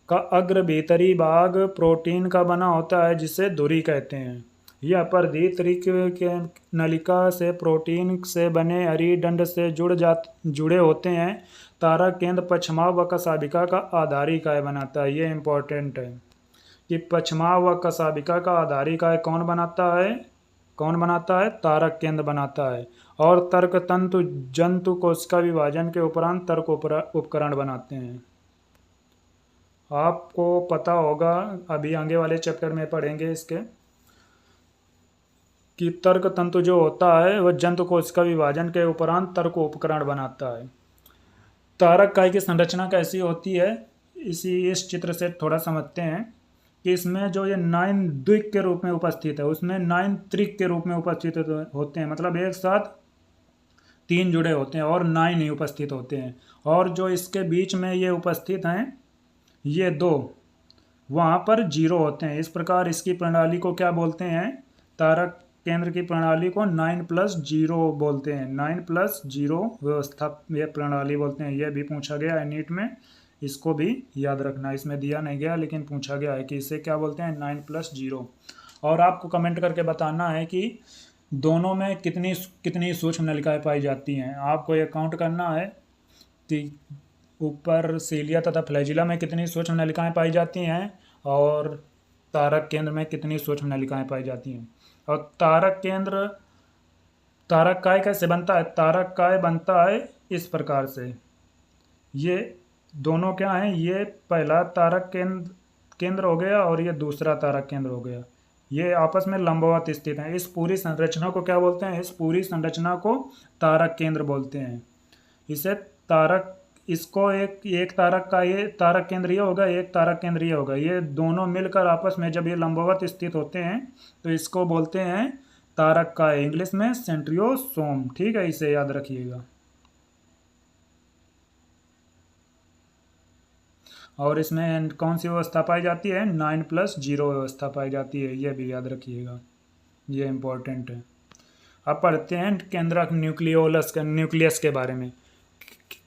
का अग्र भीतरी भाग प्रोटीन का बना होता है, जिसे धुरी कहते हैं। यह परिधि त्रिक के नलिका से प्रोटीन से बने अरीदंड से जुड़े होते हैं। तारक केंद्र पछमाव व कसाबिका का आधारी काय बनाता है। ये इंपॉर्टेंट है कि पछमाव व कसाबिका का आधारी काय कौन बनाता है? कौन बनाता है? तारक केंद्र बनाता है। और तर्क तंतु जंतु कोशिका विभाजन के उपरांत तर्क उपकरण बनाते हैं। आपको पता होगा, अभी आगे वाले चैप्टर में पढ़ेंगे इसके, कि तर्क तंतु जो होता है वह जंतु कोशिका विभाजन के उपरांत तर्क उपकरण बनाता है। तारक काय की संरचना कैसी होती है, इस चित्र से थोड़ा समझते हैं कि इसमें जो ये 9 द्विक के रूप में उपस्थित है, उसमें 9 त्रिक के रूप में उपस्थित होते हैं, मतलब एक साथ 3 जुड़े होते हैं और 9 ही उपस्थित होते हैं। और जो इसके बीच में ये उपस्थित हैं, ये 2, वहाँ पर 0 होते हैं। इस प्रकार इसकी प्रणाली को क्या बोलते हैं? तारक केंद्र की प्रणाली को 9+0 बोलते हैं। 9+0 व्यवस्था यह प्रणाली बोलते हैं। यह भी पूछा गया है नीट में, इसको भी याद रखना। इसमें दिया नहीं गया लेकिन पूछा गया है कि इसे क्या बोलते हैं? 9+0। और आपको कमेंट करके बताना है कि दोनों में कितनी सूक्ष्म नलिकाएं पाई जाती हैं। आपको ये काउंट करना है कि ऊपर सीलिया तथा फ्लैजिला में कितनी सूक्ष्म नलिकाएं पाई जाती हैं, और तारक केंद्र में कितनी सूक्ष्म नलिकाएं पाई जाती हैं। और तारक केंद्र, तारक काय कैसे बनता है? तारक काय बनता है इस प्रकार से। ये दोनों क्या हैं? ये पहला तारक केंद्र हो गया, और ये दूसरा तारक केंद्र हो गया। ये आपस में लंबवत स्थित हैं। इस पूरी संरचना को क्या बोलते हैं? इस पूरी संरचना को तारक केंद्र बोलते हैं। इसे तारक, इसको एक तारक का ये तारक केंद्रीय होगा, एक तारक केंद्रीय होगा। ये दोनों मिलकर आपस में जब ये लंबवत स्थित होते हैं तो इसको बोलते हैं तारक का, इंग्लिश में सेंट्रियोसोम। ठीक है, इसे याद रखिएगा। और इसमें कौन सी व्यवस्था पाई जाती है? 9+0 व्यवस्था पाई जाती है। ये भी याद रखिएगा, ये इंपॉर्टेंट है। अब पढ़ते हैं केंद्रक न्यूक्लियस के बारे में।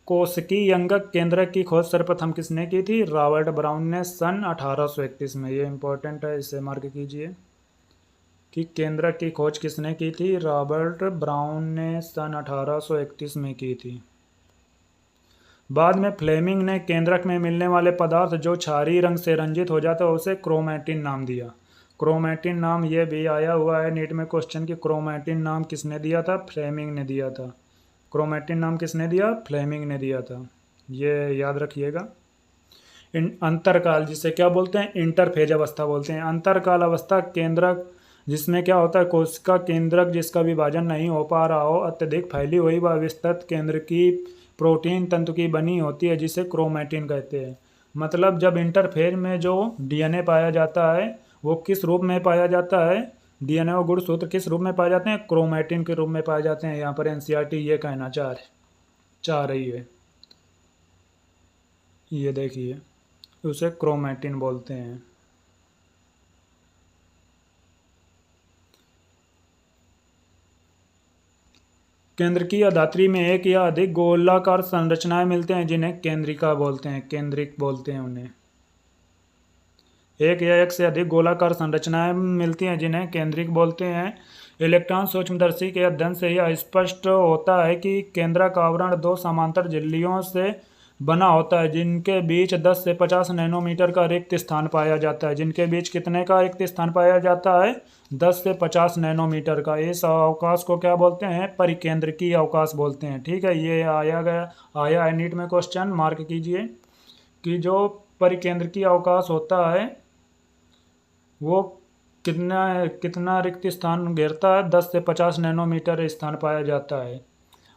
कोशिकीय अंगक केंद्रक की खोज सर्वप्रथम किसने की थी? रॉबर्ट ब्राउन ने सन 1831 में। ये इंपॉर्टेंट है, इसे मार्क कीजिए कि केंद्रक की खोज किसने की थी? रॉबर्ट ब्राउन ने सन 1831 में की थी। बाद में फ्लेमिंग ने केंद्रक में मिलने वाले पदार्थ जो क्षारीय रंग से रंजित हो जाता है उसे क्रोमैटिन नाम दिया। क्रोमैटिन नाम ये भी आया हुआ है नीट में क्वेश्चन कि क्रोमैटिन नाम किसने दिया था? फ्लेमिंग ने दिया था। क्रोमैटिन नाम किसने दिया? फ्लेमिंग ने दिया था। ये याद रखिएगा। अंतरकाल, जिसे क्या बोलते हैं, इंटरफेज अवस्था बोलते हैं। अंतरकाल अवस्था केंद्रक, जिसमें क्या होता है, कोशिका केंद्रक जिसका विभाजन नहीं हो पा रहा हो, अत्यधिक फैली हुई व विस्तृत केंद्र की प्रोटीन तंतु की बनी होती है, जिसे क्रोमैटिन कहते हैं। मतलब जब इंटरफेज में जो डीएनए पाया जाता है वो किस रूप में पाया जाता है, डीएनए और गुणसूत्र किस रूप में पाए जाते हैं, क्रोमैटिन के रूप में पाए जाते हैं। यहाँ पर एनसीईआरटी ये कहना चाह रही है। ये देखिए, उसे क्रोमैटिन बोलते हैं। केंद्रकीय धात्री में एक या अधिक गोलाकार संरचनाएं मिलते हैं, जिन्हें केंद्रिका बोलते हैं, केंद्रिक बोलते हैं उन्हें। एक या एक से अधिक गोलाकार संरचनाएं मिलती हैं, जिन्हें केंद्रिक बोलते हैं। इलेक्ट्रॉन सूक्ष्मदर्शी के अध्ययन से यह स्पष्ट होता है कि केंद्रक आवरण दो समांतर झिल्लियों से बना होता है, जिनके बीच 10 से 50 नैनोमीटर का रिक्त स्थान पाया जाता है। जिनके बीच कितने का रिक्त स्थान पाया जाता है, 10 से 50 नैनोमीटर का। इस अवकाश को क्या बोलते हैं, परिकेंद्रकीय अवकाश बोलते हैं। ठीक है, ये आया है नीट में क्वेश्चन, मार्क कीजिए कि जो परिकेंद्रकीय अवकाश होता है वो कितना रिक्त स्थान घेरता है, 10 से 50 नैनोमीटर स्थान पाया जाता है।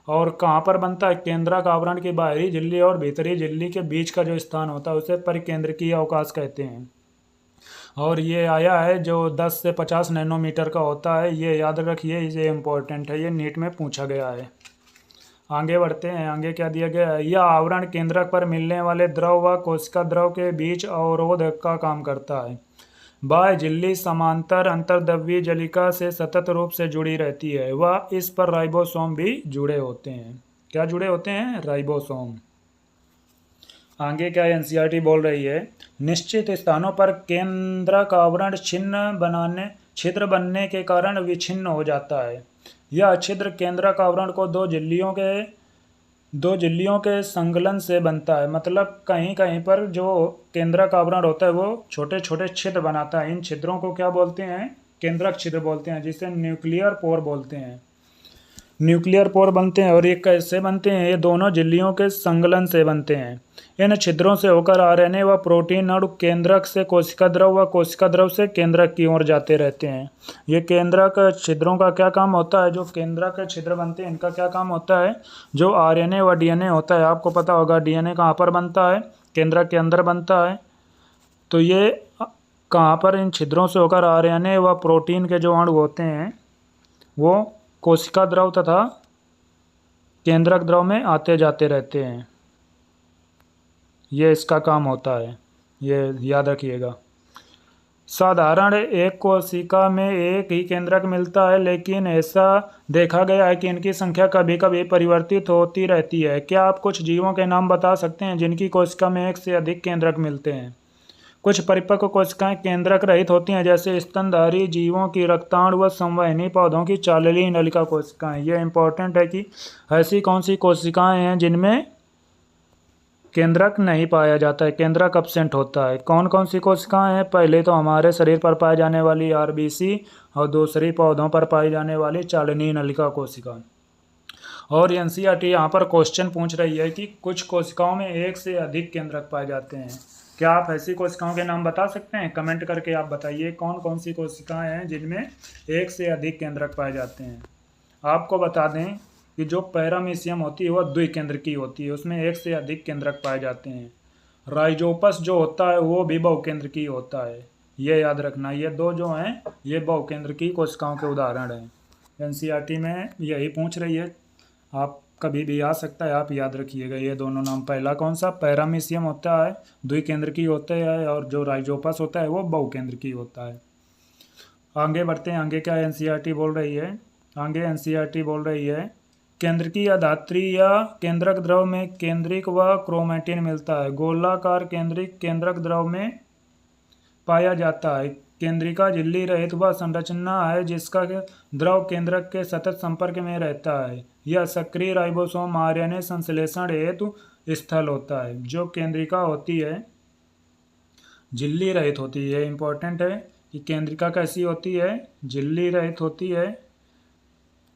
और कहाँ पर बनता है, केंद्रक आवरण की बाहरी झिल्ली और भीतरी झिल्ली के बीच का जो स्थान होता है उसे परिकेंद्रकीय अवकाश कहते हैं। और ये आया है जो 10 से 50 नैनोमीटर का होता है, ये याद रखिए, ये इम्पोर्टेंट है, ये नीट में पूछा गया है। आगे बढ़ते हैं, आगे क्या दिया गया है, यह आवरण केंद्रक पर मिलने वाले द्रव व कोशिका द्रव के बीच अवरोध का काम करता है। बाह्य झिल्ली समांतर अंतर्द्रव्यीय जलिका से सतत रूप से जुड़ी रहती है व इस पर राइबोसोम भी जुड़े होते हैं। क्या जुड़े होते हैं, राइबोसोम। आगे क्या एनसीईआरटी बोल रही है, निश्चित स्थानों पर केंद्रक आवरण छिद्र बनने के कारण विच्छिन्न हो जाता है। यह छिद्र केंद्रक आवरण को दो झिल्लियों के संगलन से बनता है। मतलब कहीं कहीं पर जो केंद्रक आवरण होता है वो छोटे छोटे छिद्र बनाता है। इन छिद्रों को क्या बोलते हैं, केंद्रक छिद्र बोलते हैं, जिसे न्यूक्लियर पोर बोलते हैं। न्यूक्लियर पोर बनते हैं और ये कैसे बनते हैं, ये दोनों झिल्लियों के संगलन से बनते हैं। इन छिद्रों से होकर आरएनए व प्रोटीन अणु केंद्रक से कोशिका द्रव व कोशिका द्रव से केंद्रक की ओर जाते रहते हैं। ये केंद्रक छिद्रों का क्या काम होता है, जो केंद्रक छिद्र बनते हैं इनका क्या काम होता है, जो आरएनए व डीएनए होता है, आपको पता होगा डीएनए कहाँ पर बनता है, केंद्रक के अंदर बनता है। तो ये कहाँ पर, इन छिद्रों से होकर आरएनए व प्रोटीन के जो अणु होते हैं वो कोशिका द्रव तथा केंद्रक द्रव में आते जाते रहते हैं। ये इसका काम होता है, ये याद रखिएगा। साधारण एक कोशिका में एक ही केंद्रक मिलता है, लेकिन ऐसा देखा गया है कि इनकी संख्या कभी कभी परिवर्तित होती रहती है। क्या आप कुछ जीवों के नाम बता सकते हैं जिनकी कोशिका में एक से अधिक केंद्रक मिलते हैं? कुछ परिपक्व कोशिकाएं केंद्रक रहित होती हैं, जैसे स्तनधारी जीवों की रक्ताणु व संवहनी पौधों की चालनीय नलिका कोशिकाएं। ये इंपॉर्टेंट है कि ऐसी कौन सी कोशिकाएं हैं जिनमें केंद्रक नहीं पाया जाता है, केंद्रक एब्सेंट होता है। कौन कौन सी कोशिकाएं हैं, पहले तो हमारे शरीर पर पाई जाने वाली आरबीसी और दूसरी पौधों पर पाई जाने वाली चालनीय नलिका कोशिका। और एनसीईआरटी यहाँ पर क्वेश्चन पूछ रही है कि कुछ कोशिकाओं में एक से अधिक केंद्रक पाए जाते हैं। क्या आप ऐसी कोशिकाओं के नाम बता सकते हैं? कमेंट करके आप बताइए कौन कौन सी कोशिकाएं हैं जिनमें एक से अधिक केंद्रक पाए जाते हैं। आपको बता दें कि जो पैरामीशियम होती है वह द्विकेंद्रकीय होती है, उसमें एक से अधिक केंद्रक पाए जाते हैं। राइजोपस जो होता है वो भी बहुकेंद्रकीय होता है, ये याद रखना। ये दो जो हैं ये बहुकेंद्रकीय कोशिकाओं के उदाहरण हैं। एनसीईआरटी में यही पूछ रही है, आप कभी भी आ सकता है, आप याद रखिएगा ये दोनों नाम। पहला कौन सा, पैरामीशियम होता है द्विकेंद्रकीय होता है, और जो राइजोपस होता है वो बहुकेंद्रकीय होता है। आगे बढ़ते हैं, आगे क्या एनसीईआरटी बोल रही है, आगे एनसीईआरटी बोल रही है केंद्रकीय धात्री या केंद्रक द्रव में केंद्रिक व क्रोमैटिन मिलता है। गोलाकार केंद्रिक केंद्रक द्रव में पाया जाता है। केंद्रिका झिल्ली रहित वह संरचना है जिसका द्रव केंद्रक के सतत संपर्क में रहता है। यह सक्रिय राइबोसोम आरएनए संश्लेषण हेतु स्थल होता है। जो केंद्रिका होती है झिल्ली रहित होती है, इंपॉर्टेंट है कि केंद्रिका कैसी होती है, झिल्ली रहित होती है,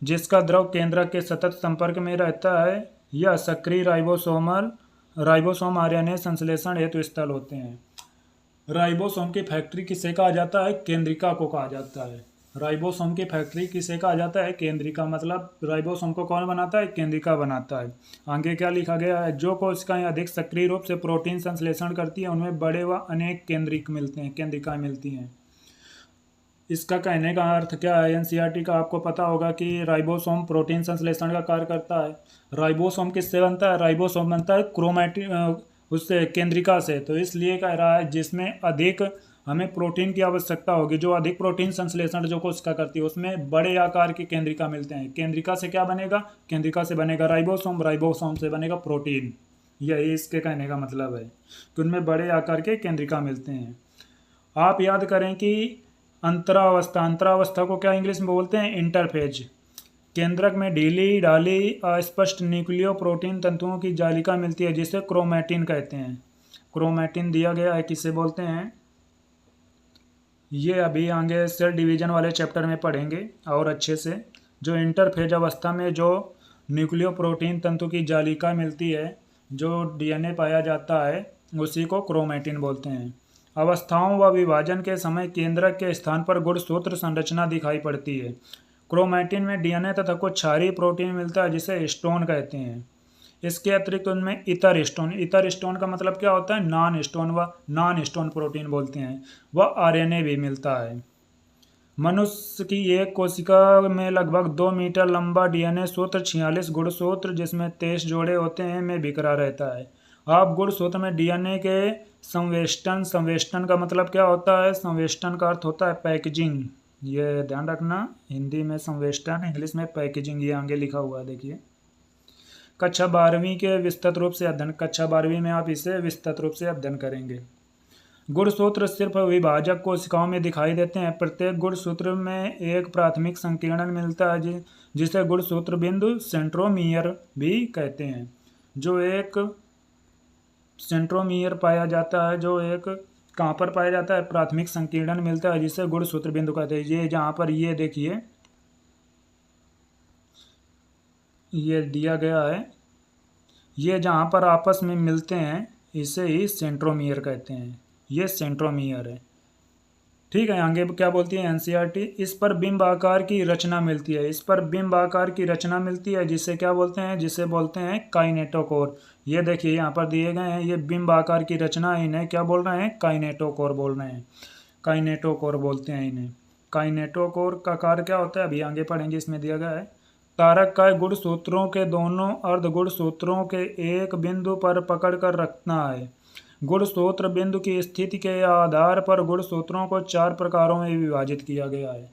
जिसका द्रव केंद्रक के सतत संपर्क में रहता है। यह सक्रिय राइबोसोम आरएनए संश्लेषण हेतु स्थल होते हैं। राइबोसोम की फैक्ट्री किसे कहा जाता है? केंद्रिका को कहा जाता है। राइबोसोम की फैक्ट्री किसे कहा जाता है? केंद्रिका। मतलब राइबोसोम को कौन बनाता है? केंद्रिका बनाता है। आगे क्या लिखा गया है? जो कोशिकाएं अधिक सक्रिय रूप से प्रोटीन संश्लेषण करती हैं उनमें बड़े व अनेक केंद्रिकाएं मिलती हैं। इसका कहने का अर्थ क्या है? एनसीईआरटी का आपको पता होगा कि राइबोसोम प्रोटीन संश्लेषण का कार्य करता है। राइबोसोम किससे बनता है? राइबोसोम बनता है क्रोमैटिन उससे, केंद्रिका से। तो इसलिए कह रहा है जिसमें अधिक हमें प्रोटीन की आवश्यकता होगी, जो अधिक प्रोटीन संश्लेषण जो कोशिका करती है उसमें बड़े आकार की केंद्रिका मिलते हैं। केंद्रिका से क्या बनेगा? केंद्रिका से बनेगा राइबोसोम, राइबोसोम से बनेगा प्रोटीन। यही इसके कहने का मतलब है कि उनमें बड़े आकार के केंद्रिका मिलते हैं। आप याद करें कि अंतरावस्था को क्या इंग्लिश में बोलते हैं? इंटरफेज। केंद्रक में ढीली ढाली अस्पष्ट न्यूक्लियो प्रोटीन तंतुओं की जालिका मिलती है जिसे क्रोमैटिन कहते हैं। क्रोमैटिन दिया गया है, किसे बोलते हैं? ये अभी आगे सेल डिवीजन वाले चैप्टर में पढ़ेंगे और अच्छे से। जो इंटरफेज अवस्था में जो न्यूक्लियो प्रोटीन तंतु की जालिका मिलती है, जो डीएनए पाया जाता है, उसी को क्रोमैटिन बोलते हैं। अवस्थाओं व विभाजन के समय केंद्रक के स्थान पर गुणसूत्र संरचना दिखाई पड़ती है। क्रोमैटिन में डीएनए तथा कुछ क्षारीय प्रोटीन मिलता है जिसे हिस्टोन कहते हैं। इसके अतिरिक्त उनमें इतर स्टोन का मतलब क्या होता है? नॉन स्टोन प्रोटीन बोलते हैं। वह आरएनए भी मिलता है। मनुष्य की एक कोशिका में लगभग 2 मीटर लंबा डीएनए सूत्र 46 गुणसूत्र, जिसमें 23 जोड़े होते हैं, में बिखरा रहता है। आप गुणसूत्र में डीएनए के संवेष्टन का मतलब क्या होता है? संवेष्टन का अर्थ होता है पैकेजिंग। ये ध्यान रखना, हिंदी में संवेष्टन, इंग्लिश में पैकेजिंग। ये आगे लिखा हुआ है, देखिए। कक्षा 12वीं के विस्तृत रूप से अध्ययन, कक्षा 12वीं में आप इसे विस्तृत रूप से अध्ययन करेंगे। गुणसूत्र सिर्फ विभाजक कोशिकाओं में दिखाई देते हैं। प्रत्येक गुणसूत्र में एक प्राथमिक संकीर्णन मिलता है जिसे गुणसूत्र बिंदु सेंट्रोमियर भी कहते हैं। जो एक सेंट्रोमियर पाया जाता है, जो एक कहाँ पर पाया जाता है? प्राथमिक संकीर्णन मिलता है जिसे गुणसूत्र बिंदु कहते हैं। ये जहाँ पर ये देखिए, ये दिया गया है, ये जहाँ पर आपस में मिलते हैं इसे ही सेंट्रोमियर कहते हैं। ये सेंट्रोमियर है, ठीक है। आगे क्या बोलती है एनसीईआरटी? इस पर बिंब आकार की रचना मिलती है। इस पर बिंब आकार की रचना मिलती है जिसे क्या बोलते हैं? जिसे बोलते हैं काइनेटोकोर। ये देखिए यहाँ पर दिए गए हैं, ये बिंब आकार की रचना, इन्हें क्या बोल रहे हैं? काइनेटोकोर बोल रहे हैं। काइनेटोकोर बोलते हैं इन्हें। काइनेटोकोर का कार्य क्या होता है? अभी आगे पढ़ेंगे, इसमें दिया गया है। तारक का गुणसूत्रों के दोनों अर्ध गुणसूत्रों के एक बिंदु पर पकड़ कर रखना है। गुणसूत्र बिंदु की स्थिति के आधार पर गुणसूत्रों को 4 प्रकारों में विभाजित किया गया है।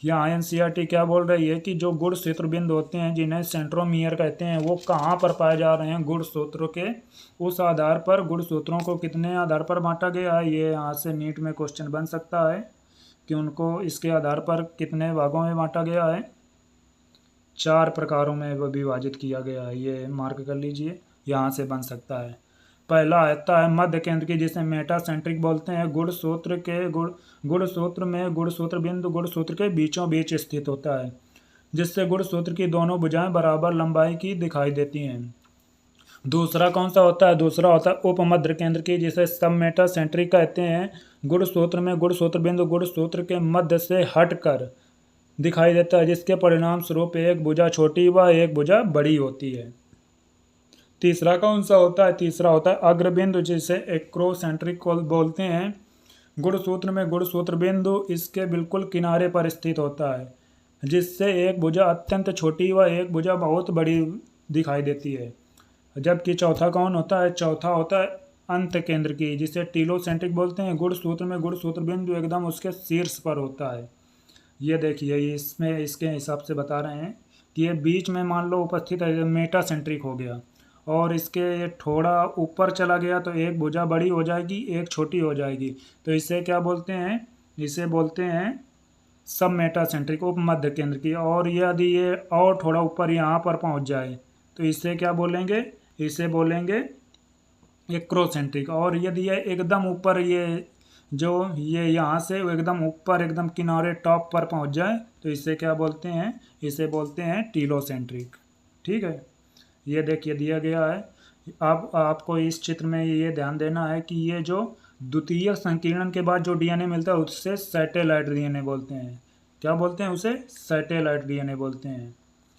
यहाँ एनसीईआरटी क्या बोल रही है कि जो गुणसूत्र बिंदु होते हैं, जिन्हें सेंट्रोमियर कहते हैं, वो कहाँ पर पाए जा रहे हैं? गुणसूत्र के। उस आधार पर गुणसूत्रों को कितने आधार पर बांटा गया है? ये यहाँ से नीट में क्वेश्चन बन सकता है कि उनको इसके आधार पर कितने भागों में बांटा गया है? 4 प्रकारों में विभाजित किया गया है। ये मार्क कर लीजिए, यहाँ से बन सकता है। पहला आता है मध्य केंद्र की, जिसे मेटासेंट्रिक बोलते हैं। गुणसूत्र में गुणसूत्र बिंदु गुणसूत्र के बीचों बीच स्थित होता है, जिससे गुणसूत्र की दोनों भुजाएं बराबर लंबाई की दिखाई देती हैं। दूसरा कौन सा होता है? दूसरा होता है उपमध्य केंद्र की, जिसे सब मेटासेंट्रिक कहते हैं। गुणसूत्र में गुणसूत्र बिंदु गुणसूत्र के मध्य से हटकर दिखाई देता है, जिसके परिणाम स्वरूप एक भुजा छोटी व एक भुजा बड़ी होती है। तीसरा कौन सा होता है? तीसरा होता है अग्रबिंदु, जिसे एक्रोसेंट्रिक बोलते हैं। गुणसूत्र में गुणसूत्र बिंदु इसके बिल्कुल किनारे पर स्थित होता है, जिससे एक भुजा अत्यंत छोटी व एक भुजा बहुत बड़ी दिखाई देती है। जबकि चौथा कौन होता है? चौथा होता है अंत केंद्र की, जिसे टीलोसेंट्रिक बोलते हैं। गुणसूत्र में गुणसूत्र बिंदु एकदम उसके शीर्ष पर होता है। ये देखिए, इसमें इसके हिसाब से बता रहे हैं कि ये बीच में मान लो उपस्थित है, मेटासेंट्रिक हो गया, और इसके ये थोड़ा ऊपर चला गया तो एक भुजा बड़ी हो जाएगी, एक छोटी हो जाएगी। तो इसे क्या बोलते हैं? इसे बोलते हैं सब मेटासेंट्रिक, उप मध्य केंद्र की। और यदि ये और थोड़ा ऊपर यहाँ पर पहुँच जाए तो इसे क्या बोलेंगे? इसे बोलेंगे एक्रोसेंट्रिक। और यदि ये एकदम ऊपर, ये यहाँ से एकदम ऊपर एकदम किनारे टॉप पर पहुँच जाए तो इसे क्या बोलते हैं? इसे बोलते हैं टीलोसेंट्रिक। ठीक है, ये देखिए दिया गया है। आपको इस चित्र में ये ध्यान देना है कि ये जो द्वितीयक संकीर्णन के बाद जो डीएनए मिलता है उससे सैटेलाइट डीएनए बोलते हैं। क्या बोलते हैं उसे? सैटेलाइट डीएनए बोलते हैं,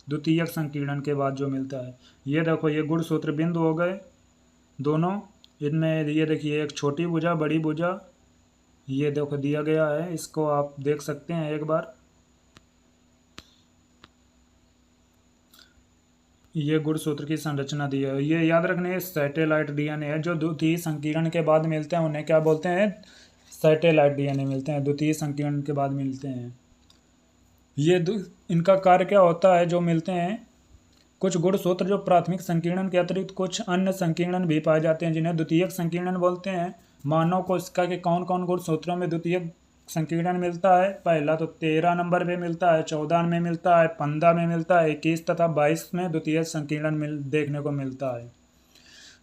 द्वितीयक संकीर्णन के बाद जो मिलता है। ये देखो, ये गुणसूत्र बिंदु हो गए दोनों। इनमें ये देखिए, एक छोटी भुजा, बड़ी भुजा, ये देखो दिया गया है, इसको आप देख सकते हैं एक बार। ये गुणसूत्र की संरचना दी है। ये याद रखना, ये सैटेलाइट डीएनए है। जो द्वितीय संकीर्ण के बाद मिलते हैं उन्हें क्या बोलते हैं? सैटेलाइट डीएनए मिलते हैं, द्वितीय संकीर्ण के बाद मिलते हैं। इनका कार्य क्या होता है? जो मिलते हैं कुछ गुणसूत्र जो प्राथमिक संकीर्णन के अतिरिक्त कुछ अन्य संकीर्णन भी पाए जाते हैं जिन्हें द्वितीयक संकीर्णन बोलते हैं। मानव कोशिका के कौन कौन गुणसूत्रों में द्वितीयक संकीर्णन मिलता है? पहला तो 13 नंबर पे मिलता है, 14 में मिलता है, 15 में मिलता है, 21 तथा 22 में द्वितीयक संकीर्णन देखने को मिलता है।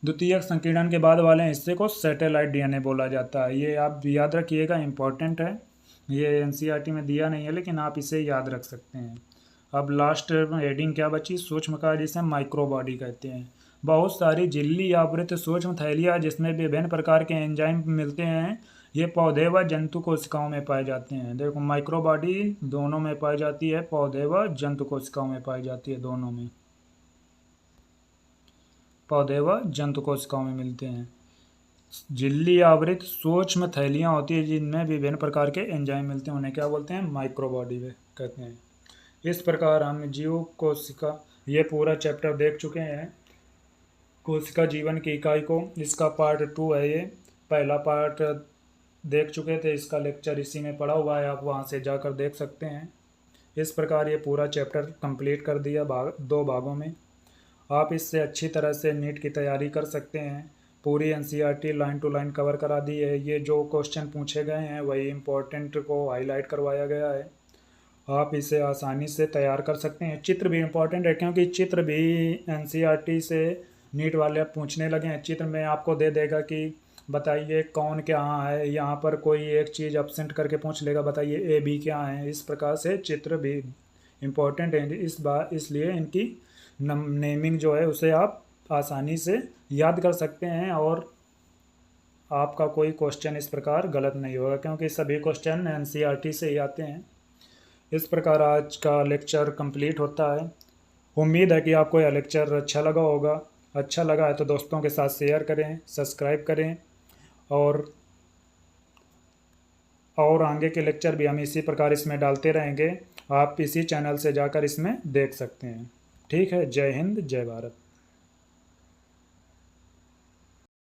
द्वितीयक संकीर्णन के बाद वाले हिस्से को सैटेलाइट डीएनए बोला जाता है। ये आप याद रखिएगा, इंपॉर्टेंट है। ये एनसीईआरटी में दिया नहीं है लेकिन आप इसे याद रख सकते हैं। अब लास्ट हेडिंग क्या बची? सूक्ष्मकाय, जिसे माइक्रोबॉडी कहते हैं। बहुत सारी झिल्ली आवृत सूक्ष्म थैलियाँ जिसमें विभिन्न प्रकार के एंजाइम मिलते हैं, ये पौधे व जंतु कोशिकाओं में पाए जाते हैं। देखो, माइक्रोबॉडी दोनों में पाई जाती है, पौधे व जंतु कोशिकाओं में पाई जाती है, दोनों में, पौधे व जंतु कोशिकाओं में मिलते हैं। झिल्ली आवृत सूक्ष्म थैलियाँ होती है जिनमें विभिन्न प्रकार के एंजाइम मिलते हैं, उन्हें क्या बोलते हैं? माइक्रोबॉडी वे कहते हैं। इस प्रकार हम जीव कोशिका, ये पूरा चैप्टर देख चुके हैं, कोशिका जीवन की इकाई को। इसका पार्ट 2 है ये। पहला पार्ट देख चुके थे, इसका लेक्चर इसी में पड़ा हुआ है, आप वहाँ से जाकर देख सकते हैं। इस प्रकार ये पूरा चैप्टर कंप्लीट कर दिया 2 भागों में। आप इससे अच्छी तरह से नीट की तैयारी कर सकते हैं। पूरी NCERT line to line cover करा दी है। ये जो क्वेश्चन पूछे गए हैं वही इम्पोर्टेंट को हाईलाइट करवाया गया है। आप इसे आसानी से तैयार कर सकते हैं। चित्र भी इम्पोर्टेंट है क्योंकि चित्र भी एनसीईआरटी से नीट वाले पूछने लगे हैं। चित्र में आपको दे देगा कि बताइए कौन क्या है, यहाँ पर कोई एक चीज़ एब्सेंट करके पूछ लेगा, बताइए ए बी क्या है। इस प्रकार से चित्र भी इम्पोर्टेंट है। इस बार इसलिए इनकी नेमिंग जो है उसे आप आसानी से याद कर सकते हैं और आपका कोई क्वेश्चन इस प्रकार गलत नहीं होगा क्योंकि सभी क्वेश्चन एनसीईआरटी से ही आते हैं। इस प्रकार आज का लेक्चर कंप्लीट होता है। उम्मीद है कि आपको यह लेक्चर अच्छा लगा होगा। अच्छा लगा है तो दोस्तों के साथ शेयर करें, सब्सक्राइब करें और आगे के लेक्चर भी हम इसी प्रकार इसमें डालते रहेंगे। आप इसी चैनल से जाकर इसमें देख सकते हैं। ठीक है, जय हिंद, जय भारत।